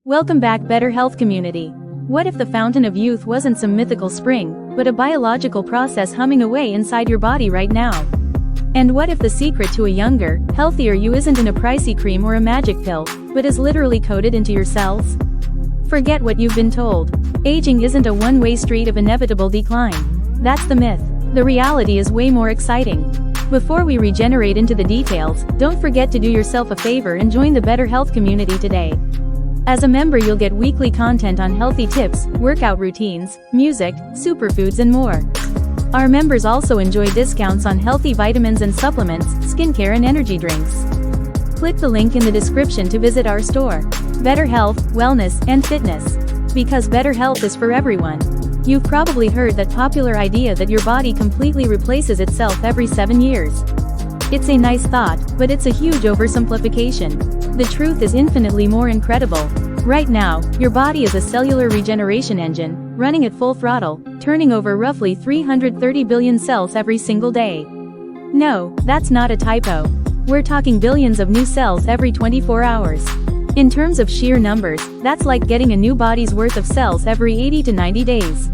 Welcome back, Better Health community. What if the fountain of youth wasn't some mythical spring, but a biological process humming away inside your body right now? And what if the secret to a younger, healthier you isn't in a pricey cream or a magic pill, but is literally coded into your cells? Forget what you've been told. Aging isn't a one-way street of inevitable decline. That's the myth. The reality is way more exciting. Before we regenerate into the details, don't forget to do yourself a favor and join the Better Health community today. As a member, you'll get weekly content on healthy tips, workout routines, music, superfoods and more. Our members also enjoy discounts on healthy vitamins and supplements, skincare and energy drinks. Click the link in the description to visit our store. Better Health, Wellness, and Fitness. Because better health is for everyone. You've probably heard that popular idea that your body completely replaces itself every 7 years. It's a nice thought, but it's a huge oversimplification. The truth is infinitely more incredible. Right now, your body is a cellular regeneration engine, running at full throttle, turning over roughly 330 billion cells every single day. No, that's not a typo. We're talking billions of new cells every 24 hours. In terms of sheer numbers, that's like getting a new body's worth of cells every 80 to 90 days.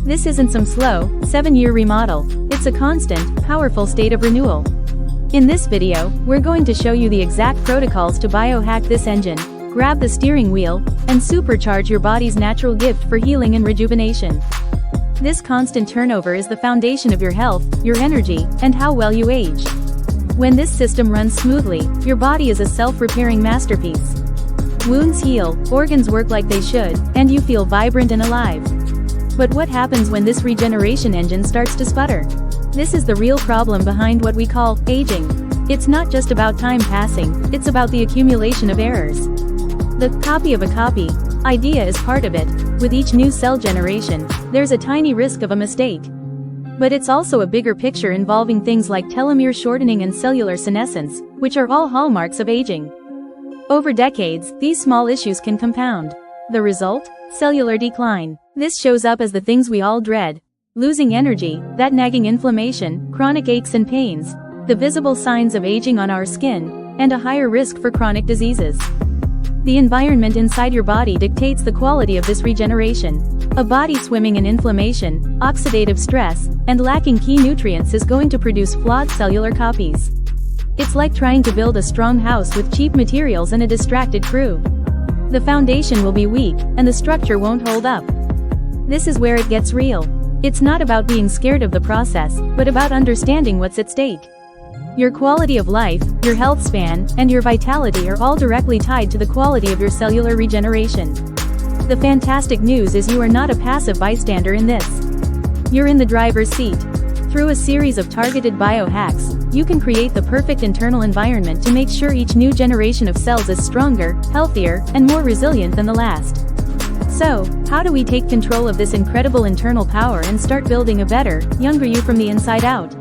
This isn't some slow, 7-year remodel. It's a constant, powerful state of renewal. In this video, we're going to show you the exact protocols to biohack this engine, grab the steering wheel, and supercharge your body's natural gift for healing and rejuvenation. This constant turnover is the foundation of your health, your energy, and how well you age. When this system runs smoothly, your body is a self-repairing masterpiece. Wounds heal, organs work like they should, and you feel vibrant and alive. But what happens when this regeneration engine starts to sputter? This is the real problem behind what we call aging. It's not just about time passing, it's about the accumulation of errors. The copy of a copy idea is part of it. With each new cell generation, there's a tiny risk of a mistake. But it's also a bigger picture involving things like telomere shortening and cellular senescence, which are all hallmarks of aging. Over decades, these small issues can compound. The result? Cellular decline. This shows up as the things we all dread. Losing energy, that nagging inflammation, chronic aches and pains, the visible signs of aging on our skin, and a higher risk for chronic diseases. The environment inside your body dictates the quality of this regeneration. A body swimming in inflammation, oxidative stress, and lacking key nutrients is going to produce flawed cellular copies. It's like trying to build a strong house with cheap materials and a distracted crew. The foundation will be weak, and the structure won't hold up. This is where it gets real. It's not about being scared of the process, but about understanding what's at stake. Your quality of life, your health span, and your vitality are all directly tied to the quality of your cellular regeneration. The fantastic news is you are not a passive bystander in this. You're in the driver's seat. Through a series of targeted biohacks, you can create the perfect internal environment to make sure each new generation of cells is stronger, healthier, and more resilient than the last. So, how do we take control of this incredible internal power and start building a better, younger you from the inside out?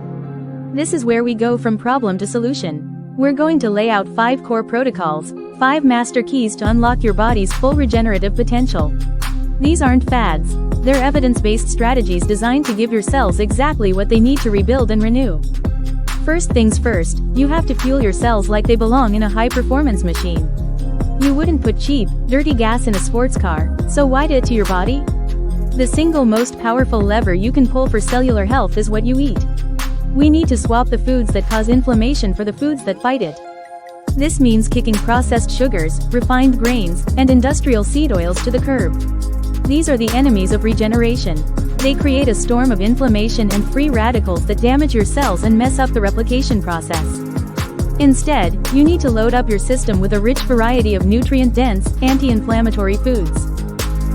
This is where we go from problem to solution. We're going to lay out 5 core protocols, 5 master keys to unlock your body's full regenerative potential. These aren't fads. They're evidence-based strategies designed to give your cells exactly what they need to rebuild and renew. First things first, you have to fuel your cells like they belong in a high-performance machine. You wouldn't put cheap, dirty gas in a sports car, so why do it to your body? The single most powerful lever you can pull for cellular health is what you eat. We need to swap the foods that cause inflammation for the foods that fight it. This means kicking processed sugars, refined grains, and industrial seed oils to the curb. These are the enemies of regeneration. They create a storm of inflammation and free radicals that damage your cells and mess up the replication process. Instead, you need to load up your system with a rich variety of nutrient-dense, anti-inflammatory foods.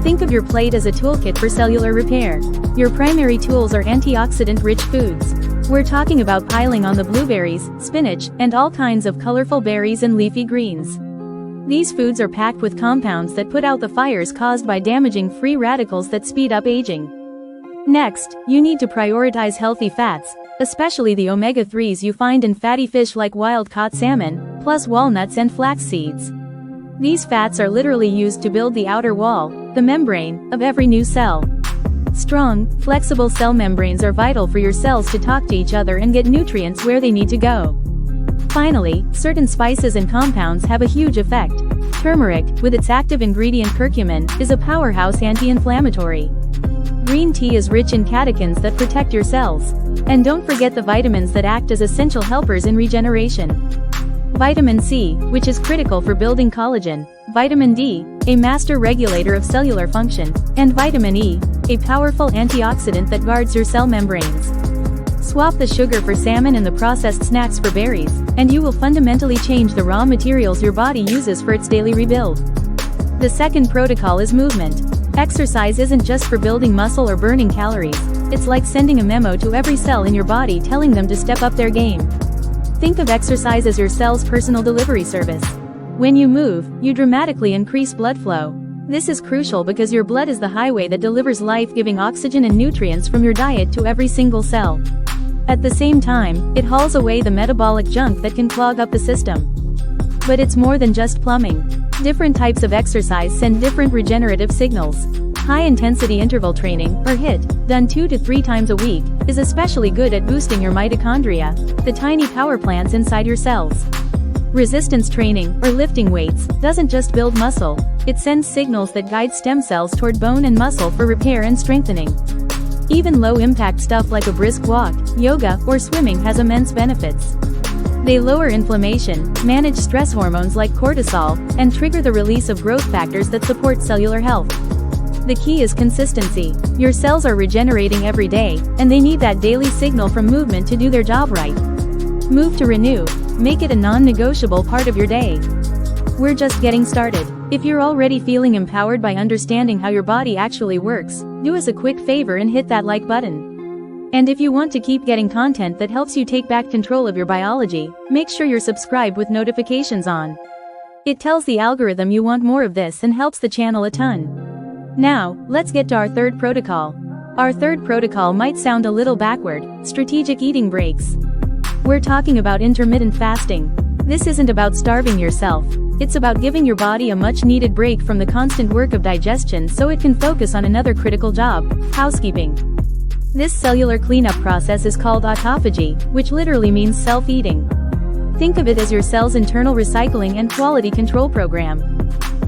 Think of your plate as a toolkit for cellular repair. Your primary tools are antioxidant-rich foods. We're talking about piling on the blueberries, spinach, and all kinds of colorful berries and leafy greens. These foods are packed with compounds that put out the fires caused by damaging free radicals that speed up aging. Next, you need to prioritize healthy fats, especially the omega-3s you find in fatty fish like wild-caught salmon, plus walnuts and flax seeds. These fats are literally used to build the outer wall, the membrane, of every new cell. Strong, flexible cell membranes are vital for your cells to talk to each other and get nutrients where they need to go. Finally, certain spices and compounds have a huge effect. Turmeric, with its active ingredient curcumin, is a powerhouse anti-inflammatory. Green tea is rich in catechins that protect your cells. And don't forget the vitamins that act as essential helpers in regeneration. Vitamin C, which is critical for building collagen, vitamin D, a master regulator of cellular function, and vitamin E, a powerful antioxidant that guards your cell membranes. Swap the sugar for salmon and the processed snacks for berries, and you will fundamentally change the raw materials your body uses for its daily rebuild. The second protocol is movement. Exercise isn't just for building muscle or burning calories, it's like sending a memo to every cell in your body telling them to step up their game. Think of exercise as your cell's personal delivery service. When you move, you dramatically increase blood flow. This is crucial because your blood is the highway that delivers life-giving oxygen and nutrients from your diet to every single cell. At the same time, it hauls away the metabolic junk that can clog up the system. But it's more than just plumbing. Different types of exercise send different regenerative signals. High-intensity interval training, or HIIT, done 2 to 3 times a week, is especially good at boosting your mitochondria, the tiny power plants inside your cells. Resistance training, or lifting weights, doesn't just build muscle, it sends signals that guide stem cells toward bone and muscle for repair and strengthening. Even low-impact stuff like a brisk walk, yoga, or swimming has immense benefits. They lower inflammation, manage stress hormones like cortisol, and trigger the release of growth factors that support cellular health. The key is consistency. Your cells are regenerating every day, and they need that daily signal from movement to do their job right. Move to renew. Make it a non-negotiable part of your day. We're just getting started. If you're already feeling empowered by understanding how your body actually works, do us a quick favor and hit that like button. And if you want to keep getting content that helps you take back control of your biology, make sure you're subscribed with notifications on. It tells the algorithm you want more of this and helps the channel a ton. Now, let's get to our third protocol. Our third protocol might sound a little backward: strategic eating breaks. We're talking about intermittent fasting. This isn't about starving yourself. It's about giving your body a much-needed break from the constant work of digestion so it can focus on another critical job: housekeeping. This cellular cleanup process is called autophagy, which literally means self-eating. Think of it as your cell's internal recycling and quality control program.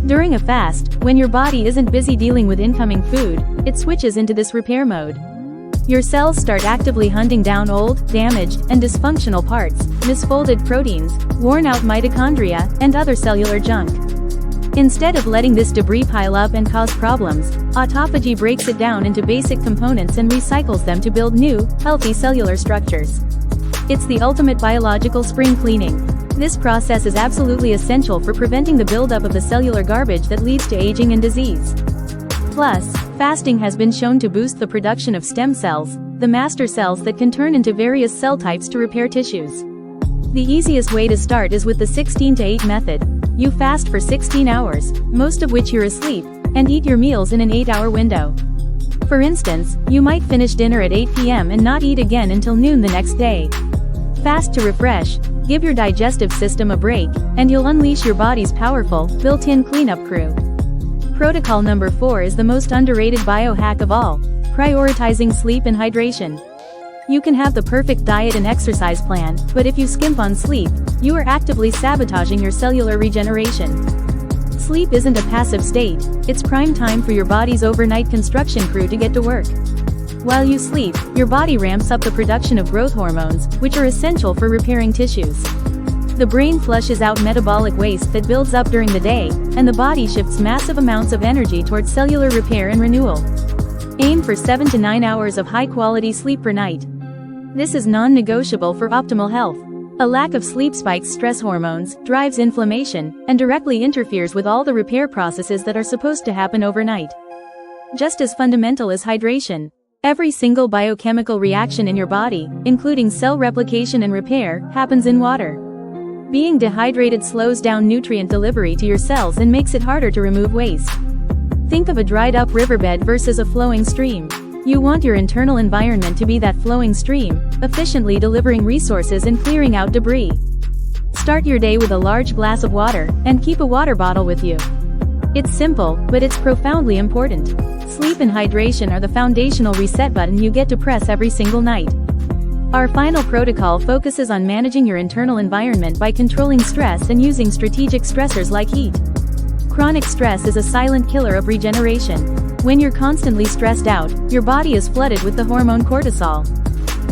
During a fast, when your body isn't busy dealing with incoming food, it switches into this repair mode. Your cells start actively hunting down old, damaged, and dysfunctional parts, misfolded proteins, worn-out mitochondria, and other cellular junk. Instead of letting this debris pile up and cause problems, autophagy breaks it down into basic components and recycles them to build new, healthy cellular structures. It's the ultimate biological spring cleaning. This process is absolutely essential for preventing the buildup of the cellular garbage that leads to aging and disease. Plus, fasting has been shown to boost the production of stem cells, the master cells that can turn into various cell types to repair tissues. The easiest way to start is with the 16-to-8 method. You fast for 16 hours, most of which you're asleep, and eat your meals in an 8-hour window. For instance, you might finish dinner at 8 p.m. and not eat again until noon the next day. Fast to refresh, give your digestive system a break, and you'll unleash your body's powerful, built-in cleanup crew. Protocol number 4 is the most underrated biohack of all: prioritizing sleep and hydration. You can have the perfect diet and exercise plan, but if you skimp on sleep, you are actively sabotaging your cellular regeneration. Sleep isn't a passive state, it's prime time for your body's overnight construction crew to get to work. While you sleep, your body ramps up the production of growth hormones, which are essential for repairing tissues. The brain flushes out metabolic waste that builds up during the day, and the body shifts massive amounts of energy towards cellular repair and renewal. Aim for 7 to 9 hours of high-quality sleep per night. This is non-negotiable for optimal health. A lack of sleep spikes stress hormones, drives inflammation, and directly interferes with all the repair processes that are supposed to happen overnight. Just as fundamental as hydration. Every single biochemical reaction in your body, including cell replication and repair, happens in water. Being dehydrated slows down nutrient delivery to your cells and makes it harder to remove waste. Think of a dried-up riverbed versus a flowing stream. You want your internal environment to be that flowing stream, efficiently delivering resources and clearing out debris. Start your day with a large glass of water, and keep a water bottle with you. It's simple, but it's profoundly important. Sleep and hydration are the foundational reset button you get to press every single night. Our final protocol focuses on managing your internal environment by controlling stress and using strategic stressors like heat. Chronic stress is a silent killer of regeneration. When you're constantly stressed out, your body is flooded with the hormone cortisol.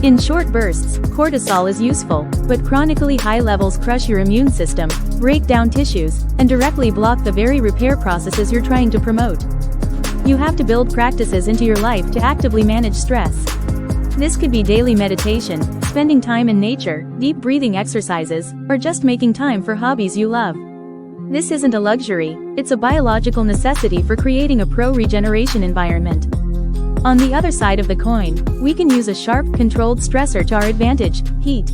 In short bursts, cortisol is useful, but chronically high levels crush your immune system, break down tissues, and directly block the very repair processes you're trying to promote. You have to build practices into your life to actively manage stress. This could be daily meditation, spending time in nature, deep breathing exercises, or just making time for hobbies you love. This isn't a luxury, it's a biological necessity for creating a pro-regeneration environment. On the other side of the coin, we can use a sharp, controlled stressor to our advantage: heat.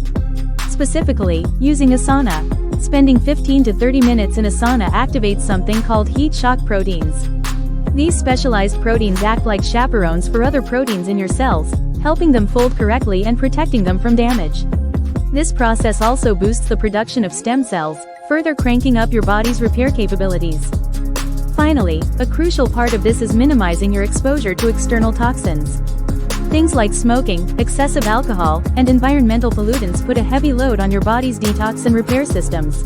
Specifically, using a sauna. Spending 15 to 30 minutes in a sauna activates something called heat shock proteins. These specialized proteins act like chaperones for other proteins in your cells, helping them fold correctly and protecting them from damage. This process also boosts the production of stem cells, further cranking up your body's repair capabilities. Finally, a crucial part of this is minimizing your exposure to external toxins. Things like smoking, excessive alcohol, and environmental pollutants put a heavy load on your body's detox and repair systems.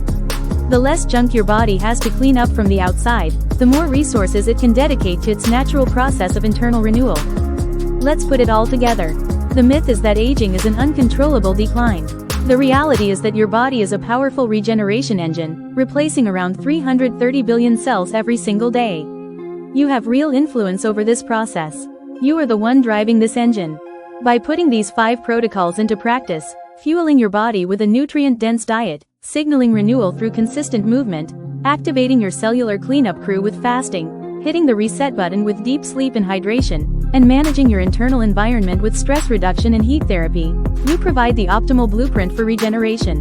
The less junk your body has to clean up from the outside, the more resources it can dedicate to its natural process of internal renewal. Let's put it all together. The myth is that aging is an uncontrollable decline. The reality is that your body is a powerful regeneration engine, replacing around 330 billion cells every single day. You have real influence over this process. You are the one driving this engine. By putting these 5 protocols into practice, fueling your body with a nutrient-dense diet, signaling renewal through consistent movement, activating your cellular cleanup crew with fasting, hitting the reset button with deep sleep and hydration, and managing your internal environment with stress reduction and heat therapy, you provide the optimal blueprint for regeneration.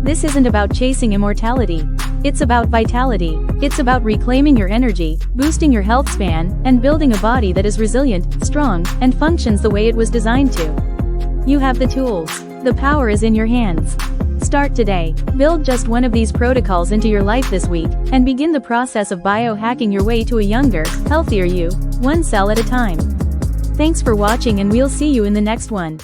This isn't about chasing immortality. It's about vitality. It's about reclaiming your energy, boosting your health span, and building a body that is resilient, strong, and functions the way it was designed to. You have the tools. The power is in your hands. Start today. Build just one of these protocols into your life this week, and begin the process of biohacking your way to a younger, healthier you, one cell at a time. Thanks for watching, and we'll see you in the next one.